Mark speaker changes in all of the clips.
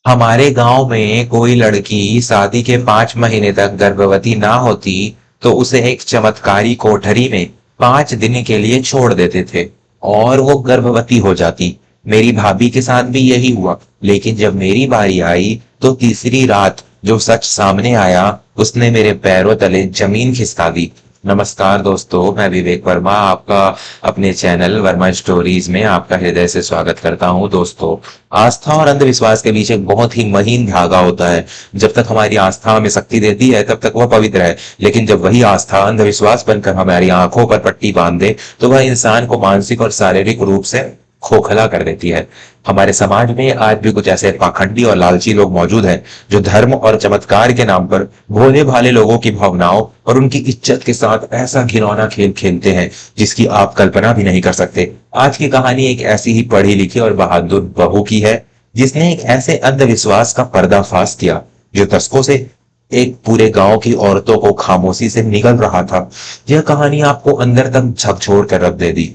Speaker 1: हमारे गांव में कोई लड़की शादी के 5 महीने तक गर्भवती ना होती तो उसे एक चमत्कारी कोठरी में 5 दिन के लिए छोड़ देते थे और वो गर्भवती हो जाती। मेरी भाभी के साथ भी यही हुआ, लेकिन जब मेरी बारी आई तो तीसरी रात जो सच सामने आया उसने मेरे पैरों तले जमीन खिसका दी। नमस्कार दोस्तों, मैं विवेक वर्मा आपका अपने चैनल वर्मा स्टोरीज में आपका हृदय से स्वागत करता हूं। दोस्तों, आस्था और अंधविश्वास के बीच एक बहुत ही महीन धागा होता है। जब तक हमारी आस्था हमें शक्ति देती है तब तक वह पवित्र है, लेकिन जब वही आस्था अंधविश्वास बनकर हमारी आंखों पर पट्टी बांध दे तो वह इंसान को मानसिक और शारीरिक रूप से खोखला कर देती है। हमारे समाज में आज भी कुछ ऐसे पाखंडी और लालची लोग मौजूद हैं जो धर्म और चमत्कार के नाम पर भोले भाले लोगों की भावनाओं और उनकी इज्जत के साथ ऐसा घिनौना खेल खेलते हैं जिसकी आप कल्पना भी नहीं कर सकते। आज की कहानी एक ऐसी ही पढ़ी लिखी और बहादुर बहू की है जिसने एक ऐसे अंधविश्वास का पर्दाफाश किया जो दशकों से एक पूरे गांव की औरतों को खामोशी से निगल रहा था। यह कहानी आपको अंदर तक झकझोर कर रख दे दी।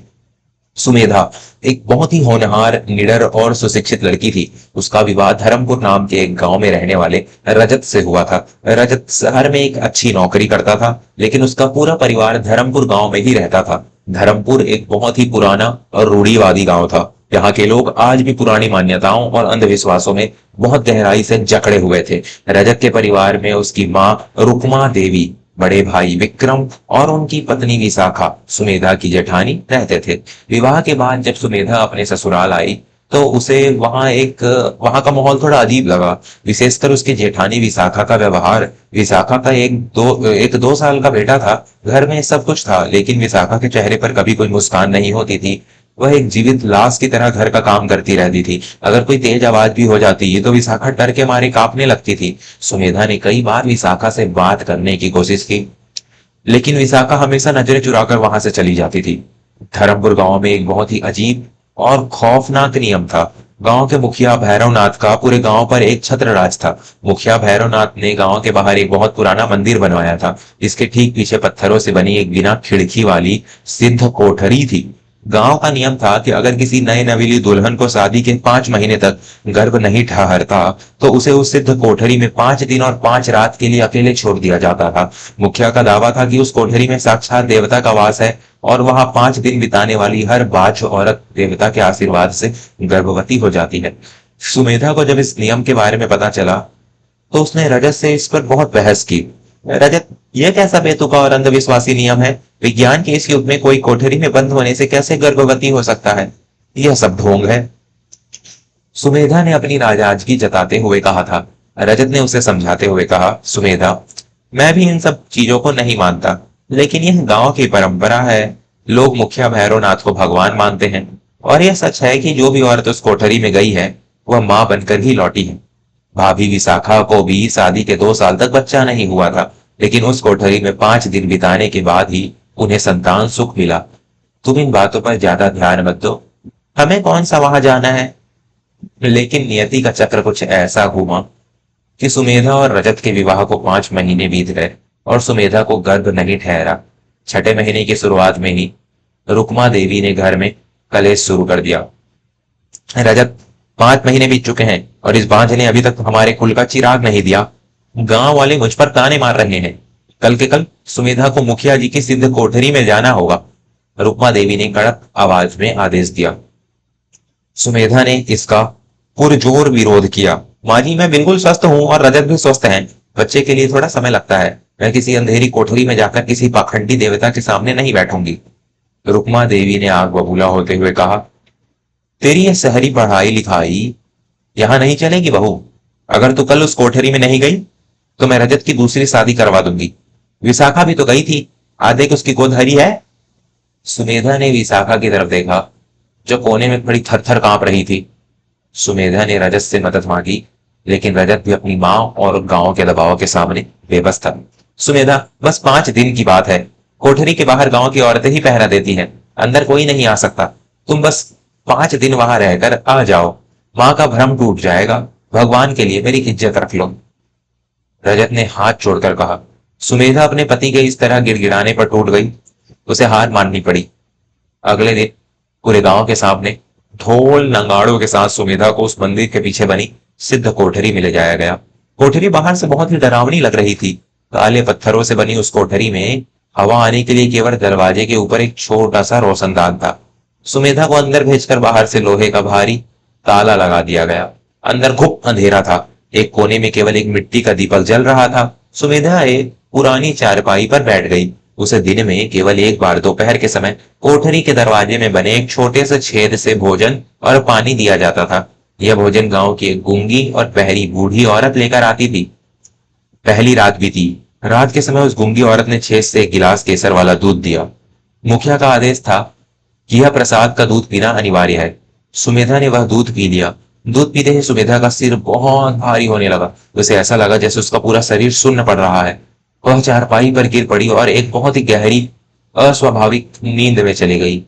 Speaker 1: सुमेधा एक बहुत ही होनहार, निडर और सुशिक्षित लड़की थी। उसका विवाह धर्मपुर नाम के एक गांव में रहने वाले रजत से हुआ था। रजत शहर में एक अच्छी नौकरी करता था, लेकिन उसका पूरा परिवार धर्मपुर गांव में ही रहता था। धर्मपुर एक बहुत ही पुराना और रूढ़िवादी गांव था। यहाँ के लोग आज भी पुरानी मान्यताओं और अंधविश्वासों में बहुत गहराई से जकड़े हुए थे। रजत के परिवार में उसकी माँ रुक्मा देवी, बड़े भाई विक्रम और उनकी पत्नी विशाखा, सुमेधा की जेठानी, रहते थे। विवाह के बाद जब सुमेधा अपने ससुराल आई तो उसे वहां का माहौल थोड़ा अजीब लगा, विशेषकर उसकी जेठानी विशाखा का व्यवहार। विशाखा का एक दो साल का बेटा था। घर में सब कुछ था, लेकिन विशाखा के चेहरे पर कभी कोई मुस्कान नहीं होती थी। वह एक जीवित लाश की तरह घर का काम करती रहती थी। अगर कोई तेज आवाज भी हो जाती तो विशाखा डर के मारे कांपने लगती थी। सुमेधा ने कई बार विशाखा से बात करने की कोशिश की, लेकिन विशाखा हमेशा नजरें चुराकर वहां से चली जाती थी। धर्मपुर गांव में एक बहुत ही अजीब और खौफनाक नियम था। गांव के मुखिया भैरवनाथ का पूरे गांव पर एक छत्र राज था। मुखिया भैरवनाथ ने गांव के बाहर एक बहुत पुराना मंदिर बनवाया था, जिसके ठीक पीछे पत्थरों से बनी एक बिना खिड़की वाली सिद्ध कोठरी थी। गांव का नियम था कि अगर किसी नए नवेली दुल्हन को शादी के 5 महीने तक गर्भ नहीं ठहरता तो उसे उस सिद्ध कोठरी में 5 दिन और 5 रात के लिए अकेले छोड़ दिया जाता था। मुखिया का दावा था कि उस कोठरी में साक्षात देवता का वास है और वहां 5 दिन बिताने वाली हर बाझ औरत देवता के आशीर्वाद से गर्भवती हो जाती है। सुमेधा को जब इस नियम के बारे में पता चला तो उसने रजत से इस पर बहुत बहस की। रजत, यह कैसा बेतुका और अंधविश्वासी नियम है? विज्ञान के इस युग में कोई कोठरी में बंद होने से कैसे गर्भवती हो सकता है? यह सब ढोंग है, सुमेधा ने अपनी नाराजगी जताते हुए कहा था। रजत ने उसे समझाते हुए कहा, सुमेधा, मैं भी इन सब चीजों को नहीं मानता, लेकिन यह गांव की परंपरा है। लोग मुखिया भैरवनाथ को भगवान मानते हैं और यह सच है कि जो भी औरत उस कोठरी में गई है वह मां बनकर ही लौटी है। भाभी विशाखा को भी शादी के 2 साल तक बच्चा नहीं हुआ था, लेकिन उस कोठरी में 5 दिन बिताने के बाद ही उन्हें संतान सुख मिला। तुम इन बातों पर ज्यादा ध्यान मत दो, हमें कौन सा वहां जाना है। लेकिन नियति का चक्र कुछ ऐसा घूमा कि सुमेधा और रजत के विवाह को 5 महीने बीत गए और सुमेधा को गर्भ नहीं ठहरा। छठे महीने की शुरुआत में ही रुक्मा देवी ने घर में कलेश शुरू कर दिया। रजत, 5 महीने बीत चुके हैं और इस बांझ ने अभी तक हमारे कुल का चिराग नहीं दिया। गांव वाले मुझ पर ताने मार रहे हैं। कल के कल सुमेधा को मुखिया जी की सिद्ध कोठरी में जाना होगा, रुक्मा देवी ने कड़क आवाज में आदेश दिया। सुमेधा ने इसका पुरजोर विरोध किया। माँ जी, मैं बिल्कुल स्वस्थ हूँ और रजत भी स्वस्थ है। बच्चे के लिए थोड़ा समय लगता है। मैं किसी अंधेरी कोठरी में जाकर किसी पाखंडी देवता के सामने नहीं बैठूंगी। रुक्मा देवी ने आग बबूला होते हुए कहा, तेरी ये शहरी पढ़ाई लिखाई यहां नहीं चलेगी बहू। अगर तू कल उस कोठरी में नहीं गई तो मैं रजत की दूसरी शादी करवा दूंगी। विशाखा भी तो गई थी, आज देख उसकी गोद हरी है। सुमेधा ने विशाखा की तरफ देखा जो कोने में खड़ी थर थर कांप रही थी। सुमेधा ने रजत से मदद मांगी, लेकिन रजत भी अपनी मां और गांव के दबाव के सामने बेबस था। सुमेधा, बस 5 दिन की बात है। कोठरी के बाहर गांव की औरतें ही पहरा देती हैं, अंदर कोई नहीं आ सकता। तुम बस 5 दिन वहां रहकर आ जाओ, मां का भ्रम टूट जाएगा। भगवान के लिए मेरी इज्जत रख लो। रजत ने हाथ जोड़कर कहा। सुमेधा अपने पति के इस तरह गिड़गिड़ाने पर टूट गई। उसे हार माननी पड़ी। अगले दिन पूरे गांव के सामने ढोल नगाड़ों के साथ सुमेधा को उस मंदिर के पीछे बनी सिद्ध कोठरी में ले जाया गया। कोठरी बाहर से बहुत ही डरावनी लग रही थी। काले पत्थरों से बनी उस कोठरी में हवा आने के लिए केवल दरवाजे के ऊपर एक छोटा सा रोशनदान था। सुमेधा को अंदर भेजकर बाहर से लोहे का भारी ताला लगा दिया गया। अंदर खूब अंधेरा था। एक कोने में केवल एक मिट्टी का दीपक जल रहा था। सुमेधा एक पुरानी चारपाई पर बैठ गई। उसे दिन में केवल एक बार दोपहर के समय कोठरी के दरवाजे में बने एक छोटे से छेद से भोजन और पानी दिया जाता था। यह भोजन गांव की एक गूंगी और बहरी बूढ़ी औरत लेकर आती थी। पहली रात भी थी। रात के समय उस गूंगी औरत ने छेद से एक गिलास केसर वाला दूध दिया। मुखिया का आदेश था कि यह प्रसाद का दूध पीना अनिवार्य है। सुमेधा ने वह दूध पी लिया। दूध पीते ही सुमेधा का सिर बहुत भारी होने लगा। उसे ऐसा लगा जैसे उसका पूरा शरीर सुन्न पड़ रहा है। वह चारपाई पर गिर पड़ी और एक बहुत ही गहरी अस्वाभाविक नींद में चली गई।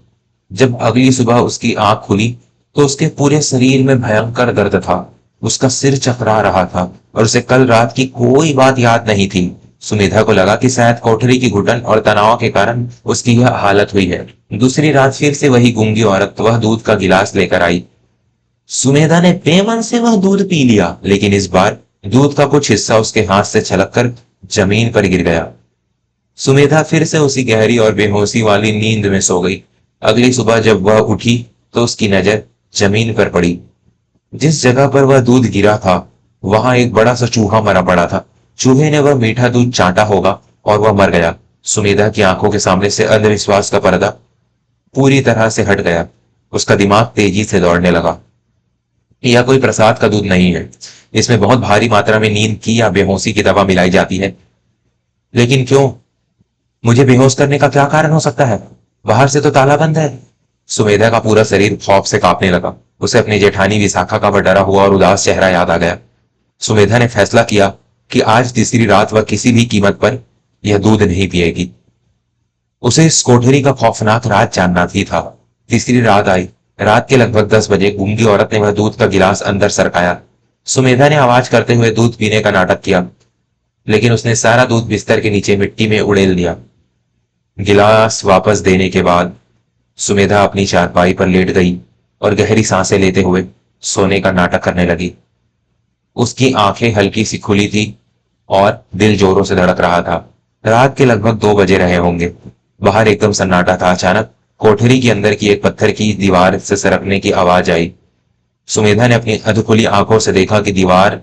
Speaker 1: जब अगली सुबह उसकी आंख खुली तो उसके पूरे शरीर में भयंकर दर्द था। उसका सिर चकरा रहा था और उसे कल रात की कोई बात याद नहीं थी। सुमेधा को लगा कि शायद कोठरी की घुटन और तनाव के कारण उसकी यह हालत हुई है। दूसरी रात फिर से वही गूंगी औरत वह दूध का गिलास लेकर आई। सुमेधा ने बेमन से वह दूध पी लिया, लेकिन इस बार दूध का कुछ हिस्सा उसके हाथ से छलककर जमीन पर गिर गया। सुमेधा फिर से उसी गहरी और बेहोशी वाली नींद में सो गई। अगली सुबह जब वह उठी तो उसकी नजर जमीन पर पड़ी। जिस जगह पर वह दूध गिरा था वहां एक बड़ा सा चूहा मरा पड़ा था। चूहे ने वह मीठा दूध चाटा होगा और वह मर गया। सुमेधा की आंखों के सामने से अंधविश्वास का पर्दा पूरी तरह से हट गया। उसका दिमाग तेजी से दौड़ने लगा। यह कोई प्रसाद का दूध नहीं है। इसमें बहुत भारी मात्रा में नींद की या बेहोशी की दवा मिलाई जाती है। लेकिन क्यों? मुझे बेहोश करने का क्या कारण हो सकता है? बाहर से तो ताला बंद है। सुमेधा का पूरा शरीर खौफ से कांपने लगा। उसे अपनी जेठानी विशाखा का वह डरा हुआ और उदास चेहरा याद आ गया। सुमेधा ने फैसला किया कि आज तीसरी रात वह किसी भी कीमत पर यह दूध नहीं पिएगी। उसे इस कोठरी का खौफनाक राज जानना ही था। तीसरी रात आई। रात के लगभग 10 बजे गूंगी औरत ने वह दूध का गिलास अंदर सरकाया। सुमेधा ने आवाज करते हुए दूध पीने का नाटक किया, लेकिन उसने सारा दूध बिस्तर के नीचे मिट्टी में उड़ेल दिया। गिलास वापस देने के बाद सुमेधा अपनी चारपाई पर लेट गई और गहरी सांसें लेते हुए सोने का नाटक करने लगी। उसकी आंखें हल्की सी खुली थी और दिल जोरों से धड़क रहा था। रात के लगभग 2 बजे रहे होंगे। बाहर एकदम सन्नाटा था। अचानक कोठरी के अंदर की एक पत्थर की दीवार से सरकने की आवाज आई। सुमेधा ने अपनी अधखुली आंखों से देखा कि दीवार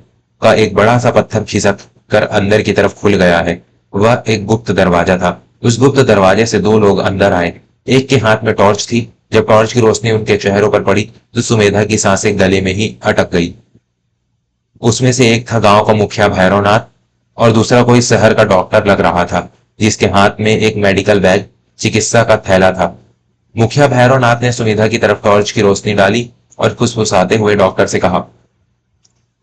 Speaker 1: का एक बड़ा सा पत्थर खिसक कर अंदर की तरफ खुल गया है। वह एक गुप्त दरवाजा था। उस गुप्त दरवाजे से 2 लोग अंदर आए। एक के हाथ में टॉर्च थी। जब टॉर्च की रोशनी उनके चेहरों पर पड़ी तो सुमेधा की सांसें गले में ही अटक गई। उसमें से एक था गांव का मुखिया भैरवनाथ और दूसरा कोई शहर का डॉक्टर लग रहा था, जिसके हाथ में एक मेडिकल बैग चिकित्सा का थैला था। मुखिया भैरवनाथ ने सुमेधा की तरफ टॉर्च की रोशनी डाली और फुसफुसाते हुए डॉक्टर से कहा,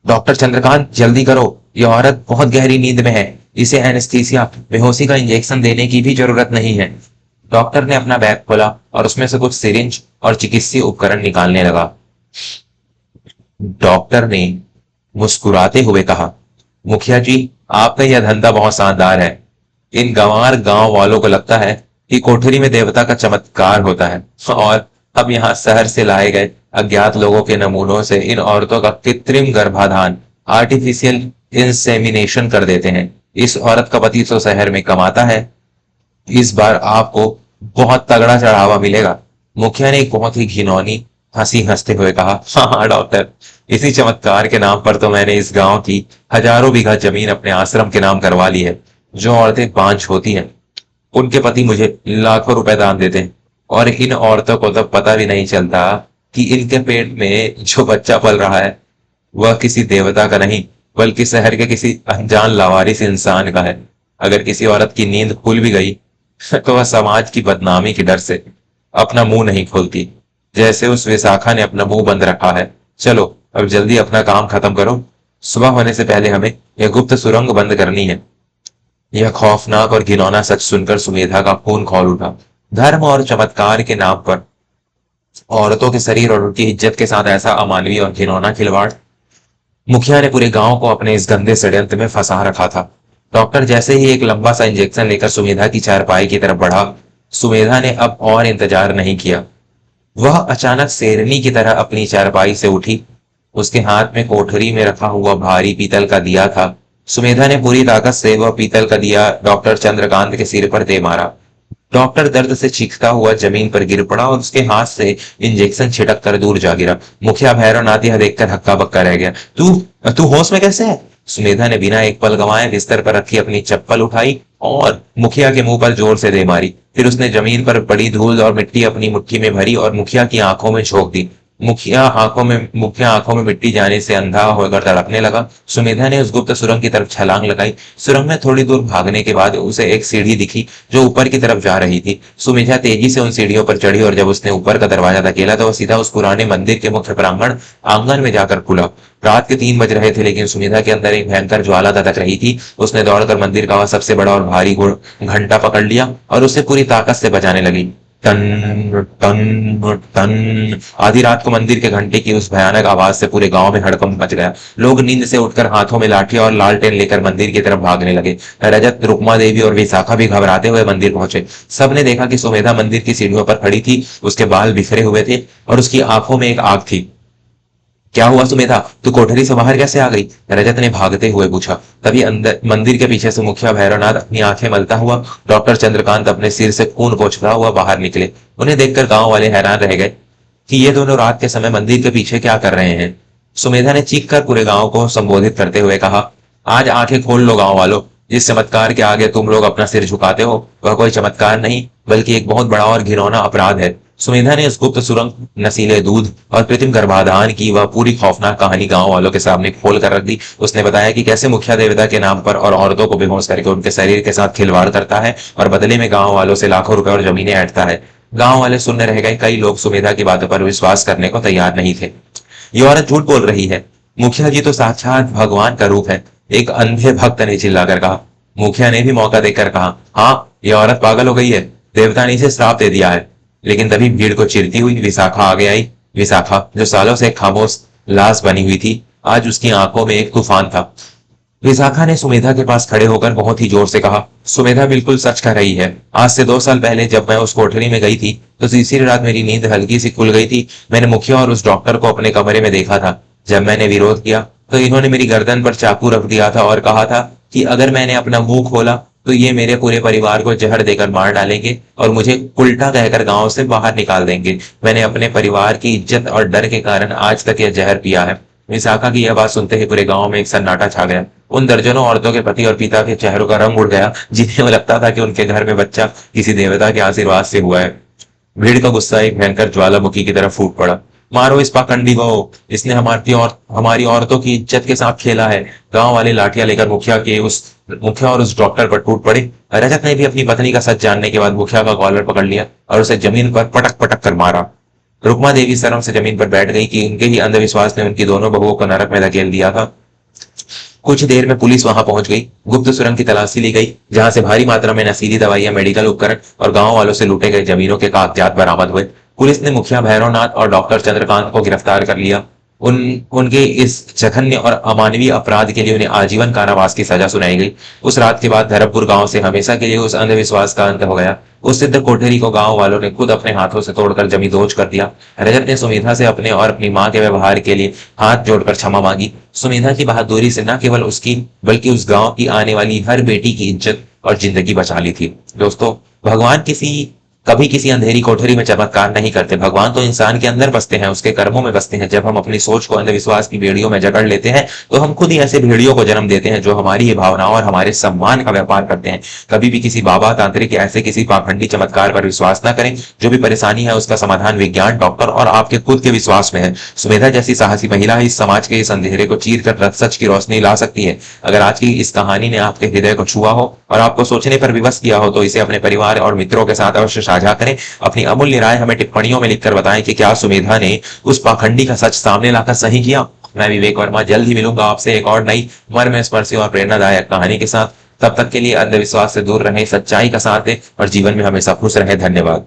Speaker 1: डॉक्टर चंद्रकांत, जल्दी करो, यह औरत बहुत गहरी नींद में है। इसे एनेस्थीसिया बेहोशी का इंजेक्शन देने की भी जरूरत नहीं है। डॉक्टर ने अपना बैग खोला और उसमें से कुछ सिरिंज और चिकित्सीय उपकरण निकालने लगा। डॉक्टर ने मुस्कुराते हुए कहा, मुखिया जी, आपका यह धंधा बहुत शानदार है। इन गंवार गांव वालों को लगता है कि कोठरी में देवता का चमत्कार होता है और अब यहाँ शहर से लाए गए अज्ञात लोगों के नमूनों से इन औरतों का कृत्रिम गर्भाधान आर्टिफिशियल इंसेमिनेशन कर देते हैं। इस औरत का पति तो शहर में कमाता है। इस बार आपको बहुत तगड़ा चढ़ावा मिलेगा। मुखिया ने एक बहुत ही घिनौनी हंसी हंसते हुए कहा, हाँ डॉक्टर, इसी चमत्कार के नाम पर तो मैंने इस गांव की हजारों बीघा जमीन अपने आश्रम के नाम करवा ली है। जो औरतें बांझ होती हैं उनके पति मुझे लाखों रुपए दान देते हैं और इन औरतों को तो पता भी नहीं चलता कि इनके पेट में जो बच्चा पल रहा है वह किसी देवता का नहीं बल्कि शहर के किसी अनजान लावारिस इंसान का है। अगर किसी औरत की नींद खुल भी गई तो वह समाज की बदनामी के डर से अपना मुंह नहीं खोलती, जैसे उस विशाखा ने अपना मुंह बंद रखा है। चलो अब जल्दी अपना काम खत्म करो। सुबह होने से पहले हमें यह गुप्त सुरंग बंद करनी है। यह खौफनाक और घिनौना सच सुनकर सुमेधा का खून खौल उठा। धर्म और चमत्कार के नाम पर औरतों के शरीर और उनकी इज्जत के साथ ऐसा अमानवीय और घिनौना खिलवाड़। मुखिया ने पूरे गांव को अपने इस गंदे षड्यंत्र में फंसा रखा था। डॉक्टर जैसे ही एक लंबा सा इंजेक्शन लेकर सुमेधा की चारपाई की तरफ बढ़ा, सुमेधा ने अब और इंतजार नहीं किया। वह अचानक शेरनी की तरह अपनी चारपाई से उठी उसके हाथ में कोठरी में रखा हुआ भारी पीतल का दिया था। सुमेधा ने पूरी ताकत से वह पीतल का दिया डॉक्टर चंद्रकांत के सिर पर दे मारा। डॉक्टर दर्द से चीखता हुआ जमीन पर गिर पड़ा और उसके हाथ से इंजेक्शन छिटक कर दूर जा गिरा। मुखिया भैरवनाथ यह देखकर हक्का बक्का रह गया। तू तू होश में कैसे है? सुमेधा ने बिना एक पल गंवाए बिस्तर पर रखी अपनी चप्पल उठाई और मुखिया के मुंह पर जोर से दे मारी। फिर उसने जमीन पर पड़ी धूल और मिट्टी अपनी मुट्ठी में भरी और मुखिया की आंखों में झोंक दी। मुखिया आंखों में मिट्टी जाने से अंधा होकर तड़पने लगा। सुमेधा ने उस गुप्त सुरंग की तरफ छलांग लगाई। सुरंग में थोड़ी दूर भागने के बाद उसे एक सीढ़ी दिखी जो ऊपर की तरफ जा रही थी। सुमेधा तेजी से उन सीढ़ियों पर चढ़ी और जब उसने ऊपर का दरवाजा धकेला तो वह सीधा उस पुराने मंदिर के मुख्य प्रांगण आंगन में जाकर खुला। रात के 3 बज रहे थे, लेकिन सुमेधा के अंदर एक भयंकर ज्वाला दधक रही थी। उसने दौड़कर मंदिर का वह सबसे बड़ा और भारी घंटा पकड़ लिया और उसे पूरी ताकत से बजाने लगी। टन टन टन। आधी रात को मंदिर के घंटे की उस भयानक आवाज से पूरे गांव में हड़कंप मच गया। लोग नींद से उठकर हाथों में लाठी और लालटेन लेकर मंदिर की तरफ भागने लगे। रजत, रुक्मा देवी और विशाखा भी घबराते हुए मंदिर पहुंचे। सबने देखा कि सुमेधा मंदिर की सीढ़ियों पर खड़ी थी। उसके बाल बिखरे हुए थे और उसकी आंखों में एक आग थी। क्या हुआ सुमेधा, तू कोठरी से बाहर कैसे आ गई? रजत ने भागते हुए पूछा। तभी अंदर मंदिर के पीछे से मुखिया भैरवनाथ अपनी आंखें मलता हुआ, डॉक्टर चंद्रकांत अपने सिर से खून पोंछता हुआ बाहर निकले। उन्हें देखकर गांव वाले हैरान रह गए कि ये दोनों रात के समय मंदिर के पीछे क्या कर रहे हैं। सुमेधा ने चीख कर पूरे गांव को संबोधित करते हुए कहा, आज आंखें खोल लो गांव वालों। जिस चमत्कार के आगे तुम लोग अपना सिर झुकाते हो वह कोई चमत्कार नहीं बल्कि एक बहुत बड़ा और घिनौना अपराध है। सुमेधा ने उस गुप्त सुरंग, नशीले दूध और कृत्रिम गर्भाधान की वह पूरी खौफनाक कहानी गांव वालों के सामने खोल कर रख दी। उसने बताया कि कैसे मुखिया देवता के नाम पर और औरतों को बेहोश करके उनके शरीर के साथ खिलवाड़ करता है और बदले में गांव वालों से लाखों रुपए और जमीनें ऐंठता है। गांव वाले सुनने रह गए। कई लोग सुमेधा की बातों पर विश्वास करने को तैयार नहीं थे। ये औरत झूठ बोल रही है, मुखिया जी तो साक्षात भगवान का रूप है, एक अंधे भक्त ने चिल्लाकर कहा। मुखिया ने भी मौका देकर कहा, हाँ ये औरत पागल हो गई है, देवता ने इसे श्राप दे दिया है। लेकिन तभी भीड़ को चीरती हुई विशाखा आगे आई। विशाखा, जो सालों से खामोश लाश बनी हुई थी, आज उसकी आंखों में एक तूफान था। विशाखा ने सुमेधा के पास खड़े होकर बहुत ही जोर से कहा, सुमेधा बिल्कुल सच कह रही है। आज से 2 साल पहले जब मैं उस कोठरी में गई थी तो तीसरी रात मेरी नींद हल्की सी खुल गई थी। मैंने मुखिया और उस डॉक्टर को अपने कमरे में देखा था। जब मैंने विरोध किया तो इन्होंने मेरी गर्दन पर चाकू रख दिया था और कहा था कि अगर मैंने अपना मुंह खोला तो ये मेरे पूरे परिवार को जहर देकर मार डालेंगे और मुझे उल्टा कहकर गांव से बाहर निकाल देंगे। मैंने अपने परिवार की इज्जत और डर के कारण आज तक यह जहर पिया है। विशाखा की यह बात सुनते ही पूरे गांव में एक सन्नाटा छा गया। उन दर्जनों औरतों के पति और पिता के चेहरों का रंग उड़ गया, जिन्हें लगता था कि उनके घर में बच्चा किसी देवता के आशीर्वाद से हुआ है। भीड़ का गुस्सा एक भयंकर ज्वालामुखी की तरफ फूट पड़ा। मारो इस पाखंडी को, इसने हमारी औरतों की इज्जत के साथ खेला है। गांव वाले लाठियां लेकर मुखिया और उस डॉक्टर पर टूट पड़े। रजत ने भी अपनी पत्नी का सच जानने के बाद मुखिया का कॉलर पकड़ लिया और उसे जमीन पर पटक पटक कर मारा। रुक्मा देवी शर्म से जमीन पर बैठ गई कि उनके ही अंधविश्वास ने उनकी दोनों बहुओं को नरक में धकेल दिया था। कुछ देर में पुलिस वहां पहुंच गई। गुप्त सुरंग की तलाशी ली गई, जहां से भारी मात्रा में नशीली दवाइयां, मेडिकल उपकरण और गांव वालों से लूटे गए जमीनों के कागजात बरामद हुए। पुलिस ने मुखिया भैरवनाथ और डॉक्टर चंद्रकांत को गिरफ्तार कर लिया। उनके इस जघन्य और अमानवीय अपराध के लिए उन्हें आजीवन कारावास की सजा सुनाई गई। उस रात के बाद धरमपुर गांव से हमेशा के लिए उस अंधविश्वास का अंत हो गया। उस सिद्ध कोठरी को गांव वालों ने खुद अपने हाथों से तोड़कर जमींदोज कर दिया। रजत ने सुमेधा से अपने और अपनी मां के व्यवहार के लिए हाथ जोड़कर क्षमा मांगी। सुमेधा की बहादुरी से न केवल उसकी बल्कि उस गांव की आने वाली हर बेटी की इज्जत और जिंदगी बचा ली थी। दोस्तों, भगवान कभी किसी अंधेरी कोठरी में चमत्कार नहीं करते। भगवान तो इंसान के अंदर बसते हैं, उसके कर्मों में बसते हैं। जब हम अपनी सोच को अंधविश्वास की भेड़ियों में जकड़ लेते हैं तो हम खुद ही ऐसे भेड़ियों को जन्म देते हैं जो हमारी भावनाओं और हमारे सम्मान का व्यापार करते हैं। कभी भी किसी बाबा, तांत्रिक या ऐसे किसी पाखंडी चमत्कार पर विश्वास न करें। जो भी परेशानी है उसका समाधान विज्ञान, डॉक्टर और आपके खुद के विश्वास में है। सुमेधा जैसी साहसी महिला इस समाज के इस अंधेरे को चीर कर सच की रोशनी ला सकती है। अगर आज की इस कहानी ने आपके हृदय को छुआ हो और आपको सोचने पर विवश किया हो तो इसे अपने परिवार और मित्रों के साथ अवश्य साझा करें। अपनी अमूल्य राय हमें टिप्पणियों में लिखकर बताएं कि क्या सुमेधा ने उस पाखंडी का सच सामने लाकर सही किया। मैं विवेक वर्मा जल्द ही मिलूंगा आपसे एक और नई मर्म स्पर्शी और प्रेरणादायक कहानी के साथ। तब तक के लिए अंधविश्वास से दूर रहें, सच्चाई का साथ दें और जीवन में हमेशा खुश रहें। धन्यवाद।